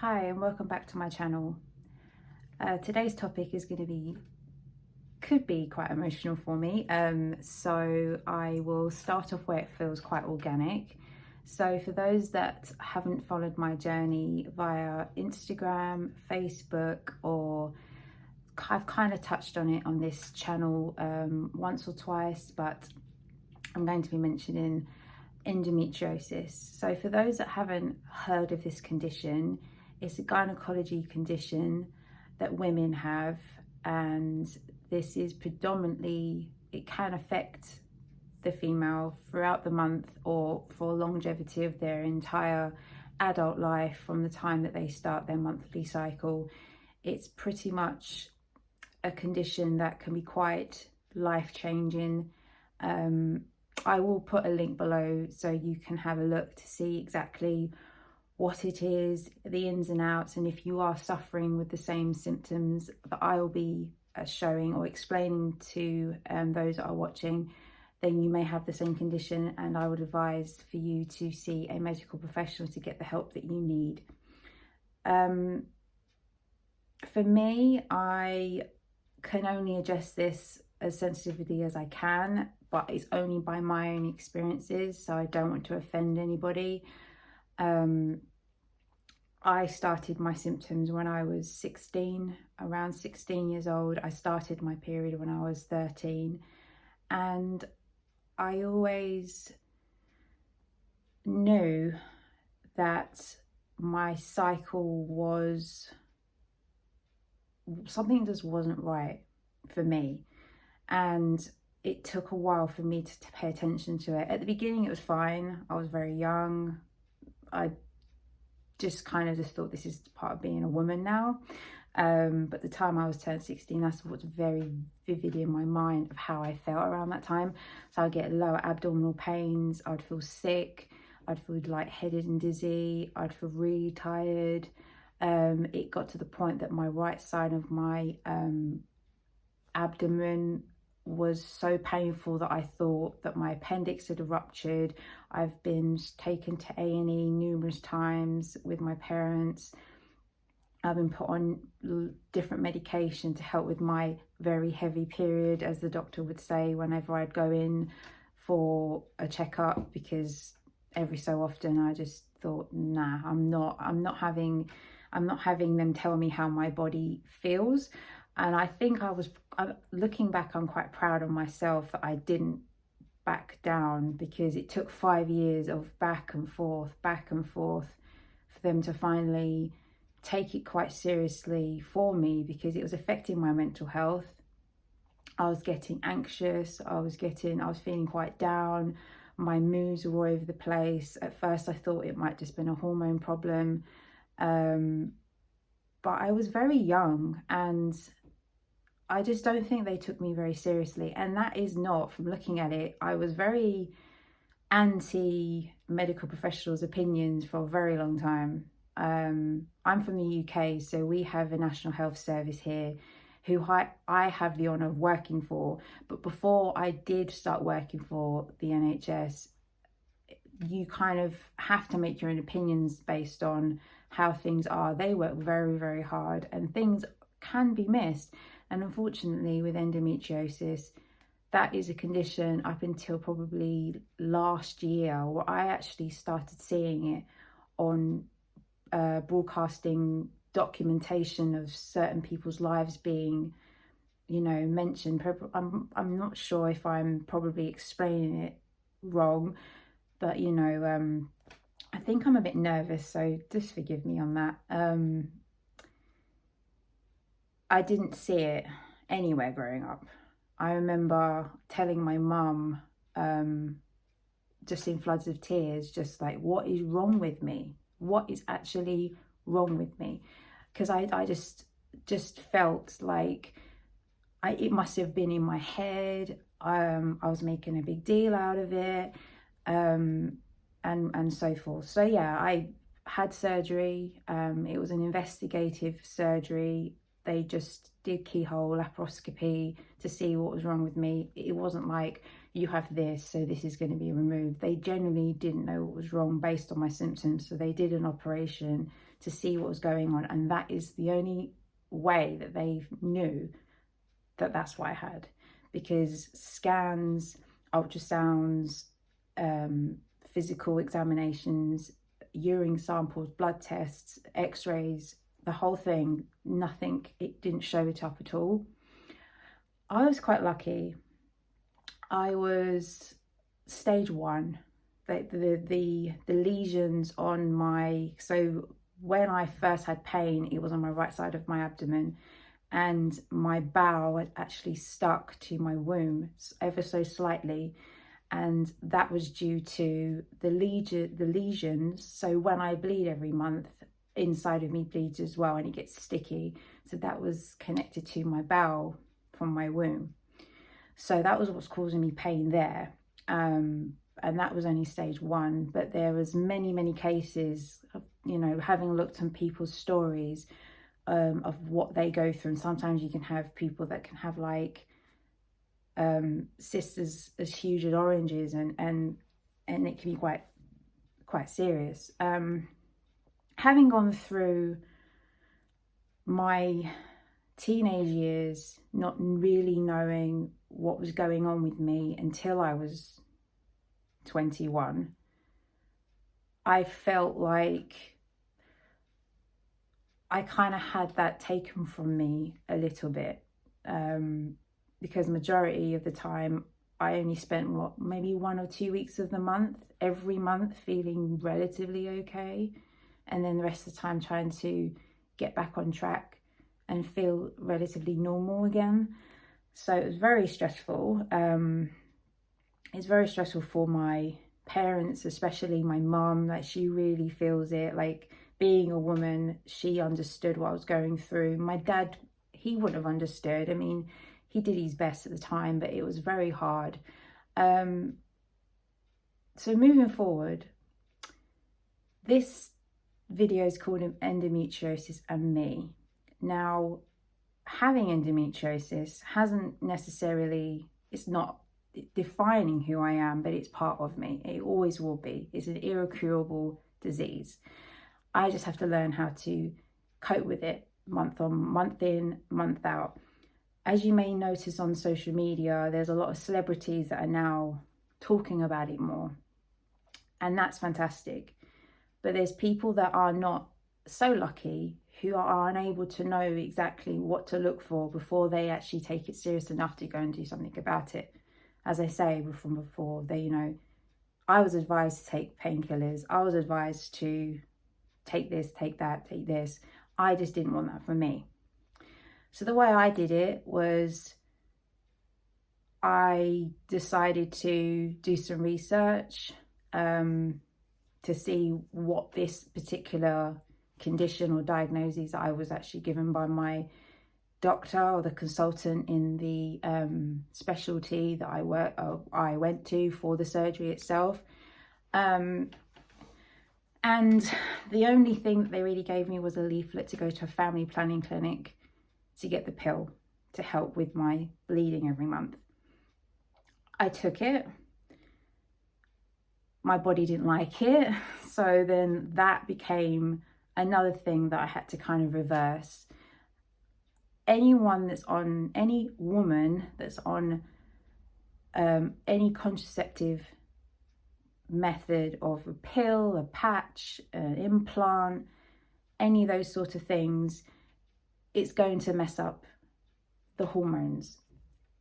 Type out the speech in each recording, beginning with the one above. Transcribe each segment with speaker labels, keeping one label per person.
Speaker 1: Hi and welcome back to my channel. Today's topic is going to could be quite emotional for me, so I will start off where it feels quite organic. So for those that haven't followed my journey via Instagram, Facebook, or I've kind of touched on it on this channel once or twice, but I'm going to be mentioning endometriosis. So for those that haven't heard of this condition, it's a gynecology condition that women have, and this is predominantly, it can affect the female throughout the month or for longevity of their entire adult life from the time that they start their monthly cycle. It's pretty much a condition that can be quite life-changing. I will put a link below so you can have a look to see exactly what it is, the ins and outs, and if you are suffering with the same symptoms that I will be showing or explaining to those that are watching, then you may have the same condition, and I would advise for you to see a medical professional to get the help that you need. For me, I can only address this as sensitively as I can, but it's only by my own experiences, so I don't want to offend anybody. I started my symptoms when I was 16, around 16 years old. I started my period when I was 13, and I always knew that my cycle was, something just wasn't right for me, and it took a while for me to pay attention to it. At the beginning it was fine. I was very young. I just kind of just thought this is part of being a woman now. But the time I was turned 16, that's what's very vivid in my mind of how I felt around that time. So I'd get lower abdominal pains, I'd feel sick, I'd feel lightheaded and dizzy, I'd feel really tired. It got to the point that my right side of my abdomen was so painful that I thought that my appendix had ruptured. I've been taken to A&E numerous times with my parents. I've been put on different medication to help with my very heavy period, as the doctor would say whenever I'd go in for a checkup, because every so often I just thought, nah, I'm not having them tell me how my body feels. And I think looking back, I'm quite proud of myself that I didn't back down, because it took 5 years of back and forth for them to finally take it quite seriously for me, because it was affecting my mental health. I was getting anxious, I was feeling quite down, my moods were all over the place. At first I thought it might just been a hormone problem, but I was very young, and I just don't think they took me very seriously. And that is not, from looking at it, I was very anti medical professionals' opinions for a very long time. I'm from the UK, so we have a National Health Service here who I have the honour of working for. But before I did start working for the NHS, you kind of have to make your own opinions based on how things are. They work very, very hard, and things can be missed. And unfortunately with endometriosis, that is a condition up until probably last year where I actually started seeing it on broadcasting documentation of certain people's lives being, mentioned. I'm not sure if I'm probably explaining it wrong, but I think I'm a bit nervous, so just forgive me on that. I didn't see it anywhere growing up. I remember telling my mum, just in floods of tears, just like, what is wrong with me? What is actually wrong with me? Because I just felt like it must have been in my head. I was making a big deal out of it, and so forth. So yeah, I had surgery. It was an investigative surgery. They just did keyhole laparoscopy to see what was wrong with me. It wasn't like, you have this, so this is going to be removed. They generally didn't know what was wrong based on my symptoms, so they did an operation to see what was going on. And that is the only way that they knew that that's what I had, because scans, ultrasounds, physical examinations, urine samples, blood tests, x-rays, the whole thing, nothing, it didn't show it up at all. I was quite lucky. I was stage 1. The lesions on my, so when I first had pain, it was on my right side of my abdomen, and my bowel had actually stuck to my womb ever so slightly, and that was due to the lesions. So when I bleed every month, inside of me bleeds as well, and it gets sticky. So that was connected to my bowel from my womb. So that was what's causing me pain there. And that was only stage 1, but there was many cases of, you know, having looked on people's stories of what they go through. And sometimes you can have people that can have like cysts as huge as oranges, and it can be quite serious. Having gone through my teenage years, not really knowing what was going on with me until I was 21, I felt like I kind of had that taken from me a little bit, because majority of the time I only spent maybe 1 or 2 weeks of the month, every month, feeling relatively okay, and then the rest of the time trying to get back on track and feel relatively normal again. So it was very stressful. It's very stressful for my parents, especially my mum. Like, she really feels it. Like, being a woman, she understood what I was going through. My dad, he wouldn't have understood. I mean, he did his best at the time, but it was very hard. So moving forward, this video is called Endometriosis and Me. Now, having endometriosis hasn't necessarily, it's not defining who I am, but it's part of me. It always will be. It's an incurable disease. I just have to learn how to cope with it month in, month out. As you may notice on social media, there's a lot of celebrities that are now talking about it more, and that's fantastic. But there's people that are not so lucky, who are unable to know exactly what to look for before they actually take it serious enough to go and do something about it. As I say from before, I was advised to take painkillers. I was advised to take this, take that, take this. I just didn't want that for me. So the way I did it was I decided to do some research to see what this particular condition or diagnosis I was actually given by my doctor or the consultant in the specialty that I went to for the surgery itself. And the only thing that they really gave me was a leaflet to go to a family planning clinic to get the pill to help with my bleeding every month. I took it. My body didn't like it. So then that became another thing that I had to kind of reverse. Any woman that's on any contraceptive method of a pill, a patch, an implant, any of those sort of things, it's going to mess up the hormones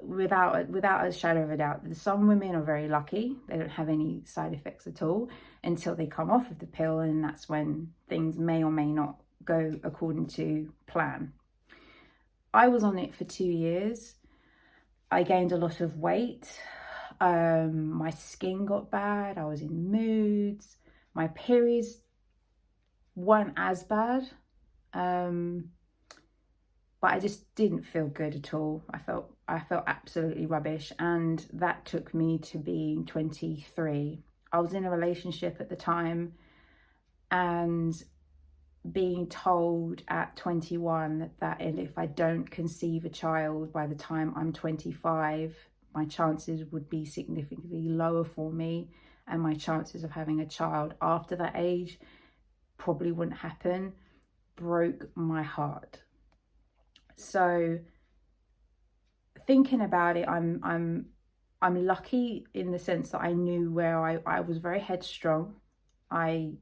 Speaker 1: without a shadow of a doubt. Some women are very lucky. They don't have any side effects at all until they come off of the pill, and that's when things may or may not go according to plan. I was on it for 2 years. I gained a lot of weight. My skin got bad. I was in moods. My periods weren't as bad. But I just didn't feel good at all. I felt absolutely rubbish, and that took me to being 23. I was in a relationship at the time, and being told at 21 that if I don't conceive a child by the time I'm 25, my chances would be significantly lower for me, and my chances of having a child after that age probably wouldn't happen. broke my heart. So thinking about it, I'm lucky in the sense that I knew where I was very headstrong. I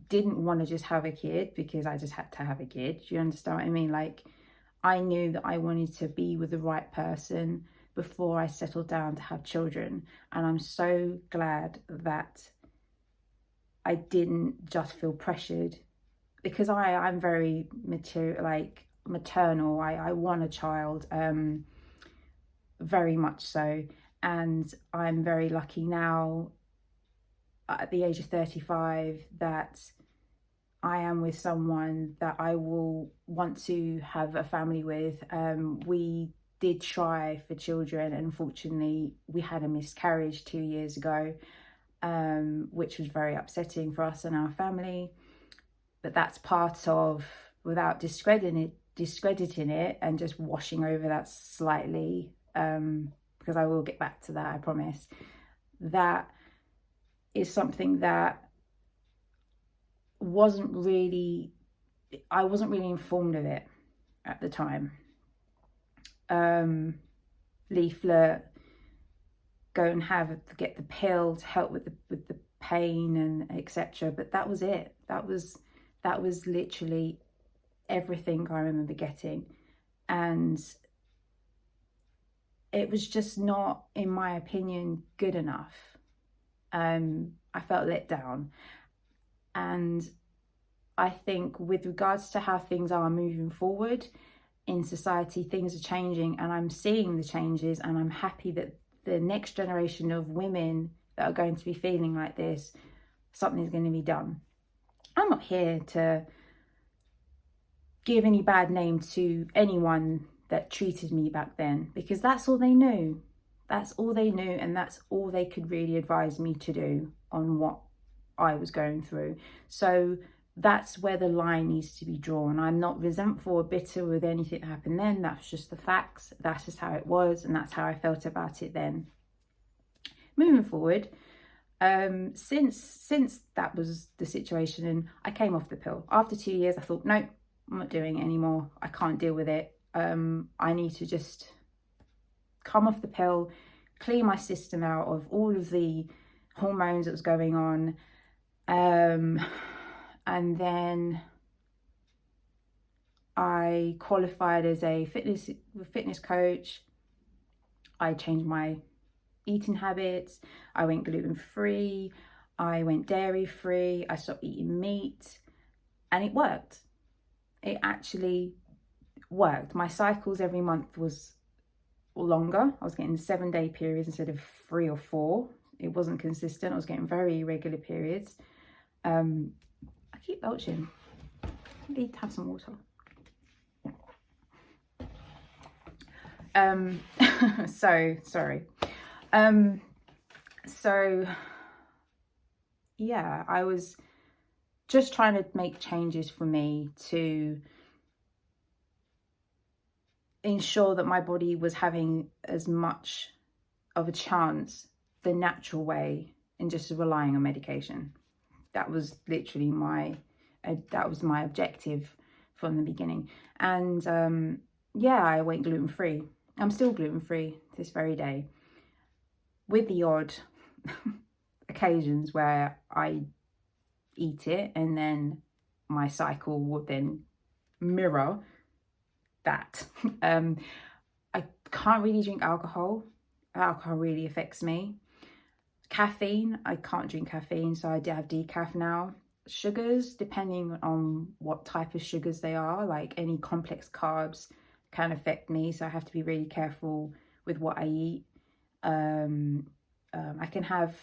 Speaker 1: didn't want to just have a kid because I just had to have a kid. Do you understand what I mean? Like, I knew that I wanted to be with the right person before I settled down to have children. And I'm so glad that I didn't just feel pressured, because I'm very maternal. I want a child, very much so. And I'm very lucky now at the age of 35 that I am with someone that I will want to have a family with. We did try for children. Unfortunately, we had a miscarriage 2 years ago, which was very upsetting for us and our family. But that's part of, without discrediting it and just washing over that slightly, because I will get back to that, I promise. That is something that I wasn't really informed of it at the time. Leaflet, go and get the pill to help with the pain and etc. But that was it. That was literally everything I remember getting, and it was just not, in my opinion, good enough. I felt let down. And I think with regards to how things are moving forward in society, things are changing, and I'm seeing the changes, and I'm happy that the next generation of women that are going to be feeling like this, something's going to be done. I'm not here to give any bad name to anyone that treated me back then, because that's all they knew. That's all they knew, and that's all they could really advise me to do on what I was going through. So that's where the line needs to be drawn. I'm not resentful or bitter with anything that happened then. That's just the facts. That's just how it was, and that's how I felt about it then. Moving forward, since that was the situation, and I came off the pill after 2 years, I thought, no, I'm not doing it anymore. I can't deal with it. I need to just come off the pill, clear my system out of all of the hormones that was going on. And then I qualified as a fitness coach. I changed my eating habits. I went gluten-free. I went dairy-free. I stopped eating meat, and it worked. It actually worked. My cycles every month was longer. I was getting 7-day periods instead of 3 or 4. It wasn't consistent. I was getting very irregular periods. I keep belching. I need to have some water. So sorry. So yeah, I was just trying to make changes for me to ensure that my body was having as much of a chance the natural way, and just relying on medication. That was literally my objective from the beginning. And yeah, I went gluten-free. I'm still gluten-free this very day, with the odd occasions where I eat it and then my cycle would then mirror that. I can't really drink alcohol. Alcohol really affects me. Caffeine, I can't drink caffeine, so I do have decaf now. Sugars, depending on what type of sugars they are, like any complex carbs can affect me, so I have to be really careful with what I eat. I can have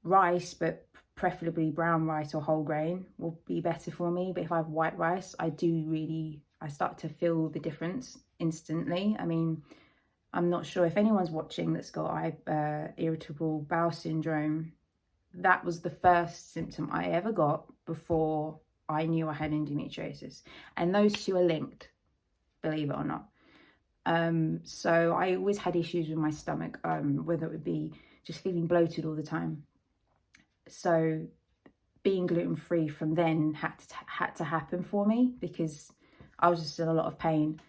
Speaker 1: rice, but preferably brown rice or whole grain will be better for me. But if I have white rice, I start to feel the difference instantly. I mean, I'm not sure if anyone's watching that's got irritable bowel syndrome. That was the first symptom I ever got before I knew I had endometriosis. And those two are linked, believe it or not. So I always had issues with my stomach, whether it would be just feeling bloated all the time. So being gluten-free from then had to happen for me, because I was just in a lot of pain.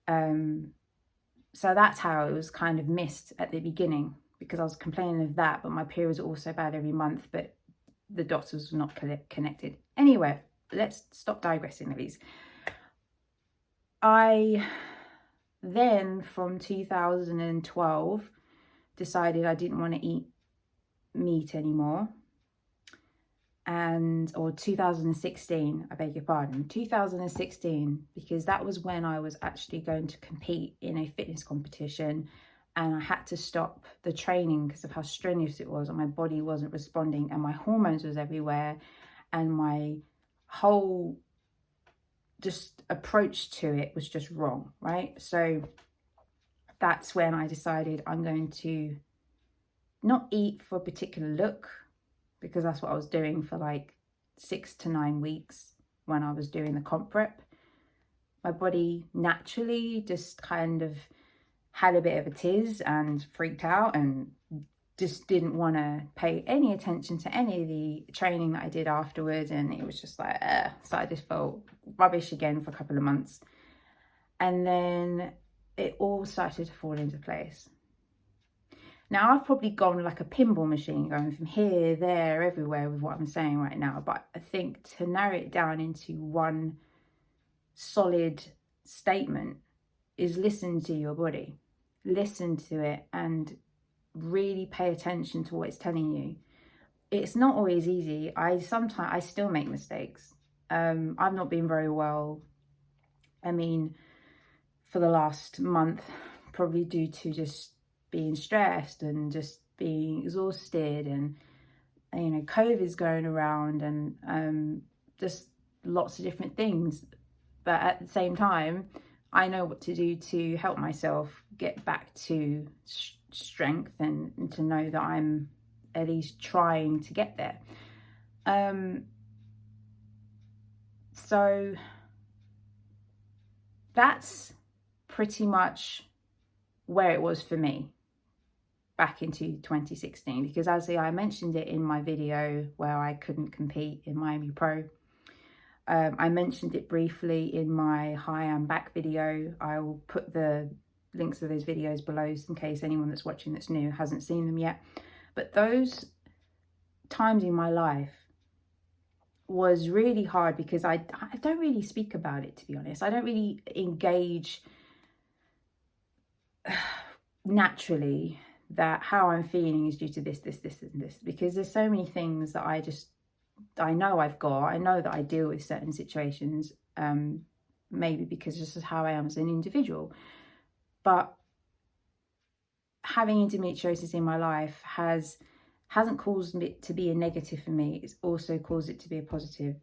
Speaker 1: So that's how it was kind of missed at the beginning, because I was complaining of that, but my periods were also bad every month, but the doctors were not connected. Anyway, let's stop digressing, please. I then, from 2012, decided I didn't want to eat meat anymore. Or 2016, I beg your pardon, 2016, because that was when I was actually going to compete in a fitness competition, and I had to stop the training because of how strenuous it was, and my body wasn't responding, and my hormones was everywhere, and my whole just approach to it was just wrong, right? So that's when I decided I'm going to not eat for a particular look, because that's what I was doing for like 6 to 9 weeks when I was doing the comp prep. My body naturally just kind of had a bit of a tiz and freaked out and just didn't want to pay any attention to any of the training that I did afterwards. And it was just like, so I just felt rubbish again for a couple of months. And then it all started to fall into place. Now, I've probably gone like a pinball machine, going from here, there, everywhere with what I'm saying right now. But I think to narrow it down into one solid statement is listen to your body. Listen to it and really pay attention to what it's telling you. It's not always easy. I still make mistakes. I've not been very well. I mean, for the last month, probably due to just being stressed and just being exhausted, and you know, COVID's going around, and just lots of different things. But at the same time, I know what to do to help myself get back to strength, and to know that I'm at least trying to get there. So that's pretty much where it was for me back into 2016, because as I mentioned it in my video where I couldn't compete in Miami Pro. I mentioned it briefly in my Hi, I'm Back video. I will put the links of those videos below in case anyone that's watching that's new hasn't seen them yet. But those times in my life was really hard because I don't really speak about it, to be honest. I don't really engage naturally that how I'm feeling is due to this, and this, because there's so many things that I know I've got. I know that I deal with certain situations, maybe because this is how I am as an individual. But having endometriosis in my life hasn't caused it to be a negative for me. It's also caused it to be a positive.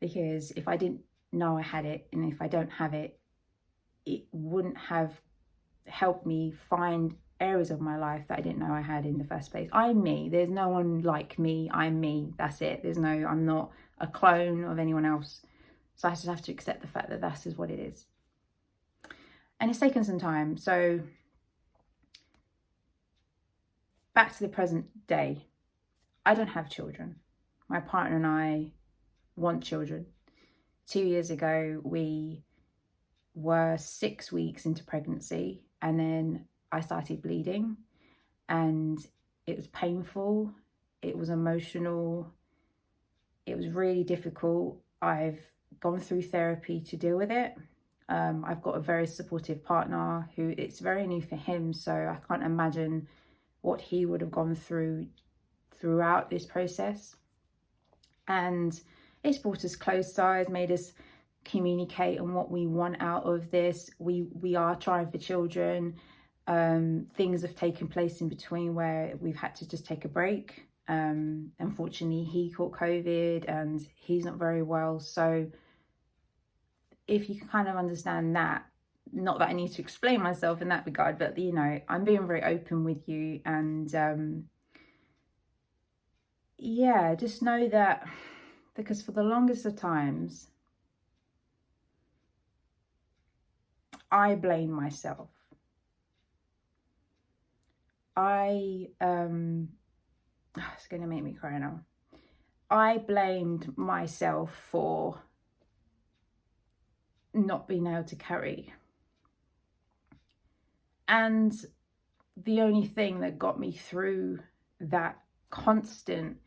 Speaker 1: Because if I didn't know I had it, and if I don't have it, it wouldn't have helped me find areas of my life that I didn't know I had in the first place. I'm me. There's no one like me. I'm me. That's it. I'm not a clone of anyone else. So I just have to accept the fact that that is what it is. And it's taken some time. So back to the present day. I don't have children. My partner and I want children. 2 years ago, we were 6 weeks into pregnancy, and then I started bleeding, and it was painful. It was emotional. It was really difficult. I've gone through therapy to deal with it. I've got a very supportive partner who it's very new for him, so I can't imagine what he would have gone through throughout this process. And it's brought us closer, it's made us communicate on what we want out of this. We are trying for children. Things have taken place in between where we've had to just take a break. Unfortunately, he caught COVID and he's not very well. So if you can kind of understand that, not that I need to explain myself in that regard, but you know, I'm being very open with you, and yeah, just know that, because for the longest of times, I blame myself. It's going to make me cry now. I blamed myself for not being able to carry. And the only thing that got me through that constant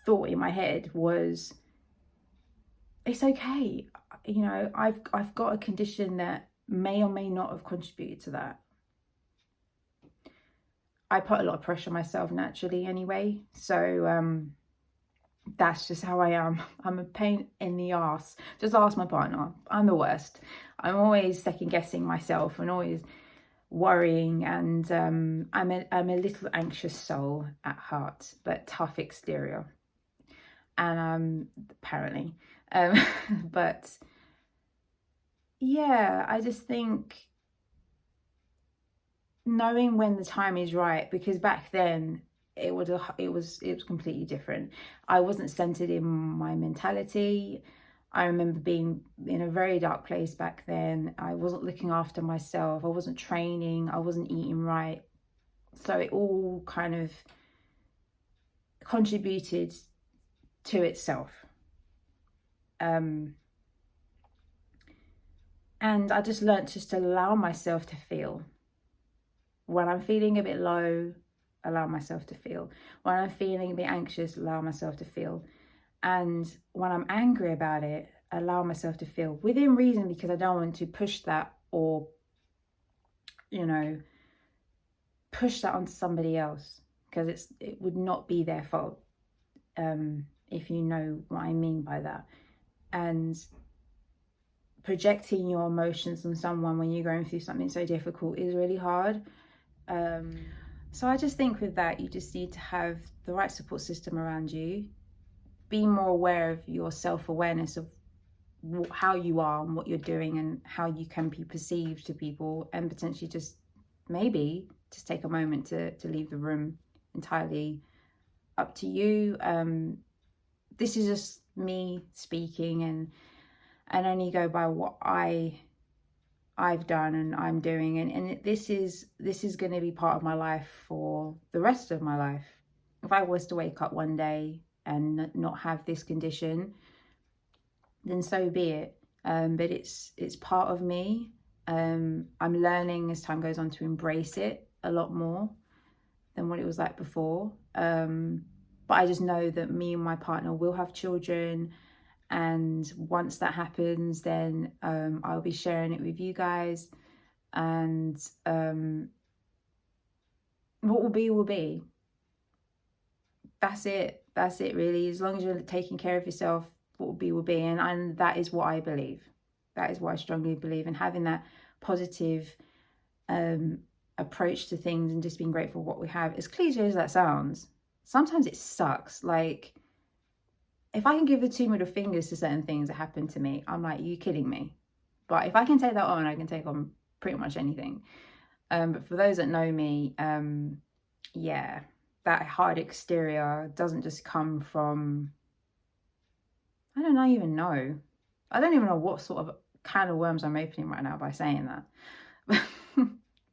Speaker 1: thought in my head was, it's okay. You know, I've got a condition that may or may not have contributed to that. I put a lot of pressure on myself naturally anyway. So that's just how I am. I'm a pain in the ass. Just ask my partner. I'm the worst. I'm always second guessing myself and always worrying, and I'm a little anxious soul at heart, but tough exterior. And apparently, but yeah, I just think knowing when the time is right, because back then it was completely different. I wasn't centered in my mentality. I remember being in a very dark place back then. I wasn't looking after myself. I wasn't training. I wasn't eating right. So it all kind of contributed to itself. And I just learned just to allow myself to feel. When I'm feeling a bit low, allow myself to feel. When I'm feeling a bit anxious, allow myself to feel. And when I'm angry about it, allow myself to feel within reason, because I don't want to push that or, you know, push that onto somebody else, because it would not be their fault, if you know what I mean by that. And projecting your emotions on someone when you're going through something so difficult is really hard. So I just think with that, you just need to have the right support system around you. Be more aware of your self-awareness of how you are and what you're doing and how you can be perceived to people, and potentially just maybe just take a moment to leave the room. Entirely up to you. This is just me speaking, and only go by what I've done and I'm doing, and this is going to be part of my life for the rest of my life. If I was to wake up one day and not have this condition, then so be it. But it's part of me. I'm learning as time goes on to embrace it a lot more than what it was like before. But I just know that me and my partner will have children. And once that happens, then I'll be sharing it with you guys. And what will be, will be. That's it. That's it, really. As long as you're taking care of yourself, what will be, will be. And that is what I believe. That is what I strongly believe. And having that positive approach to things and just being grateful for what we have, as cliche as that sounds, sometimes it sucks. Like, if I can give the 2 middle fingers to certain things that happen to me, I'm like, you kidding me? But if I can take that on, I can take on pretty much anything. But for those that know me, yeah, that hard exterior doesn't just come from, I don't even know. I don't even know what sort of can of worms I'm opening right now by saying that.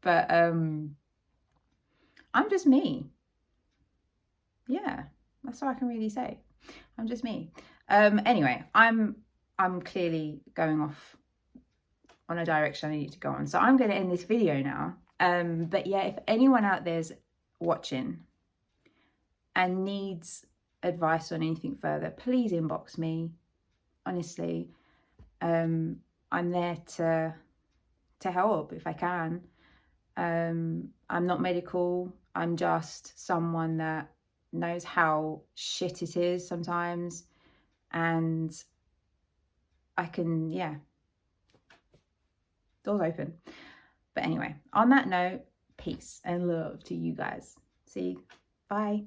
Speaker 1: But I'm just me. Yeah, that's all I can really say. I'm just me. Anyway, I'm clearly going off on a direction I need to go on, so I'm going to end this video now. But yeah, if anyone out there's watching and needs advice on anything further, please inbox me. Honestly, I'm there to help if I can. I'm not medical. I'm just someone that knows how shit it is sometimes, and I can, yeah, doors open. But anyway, on that note, peace and love to you guys. See you. Bye.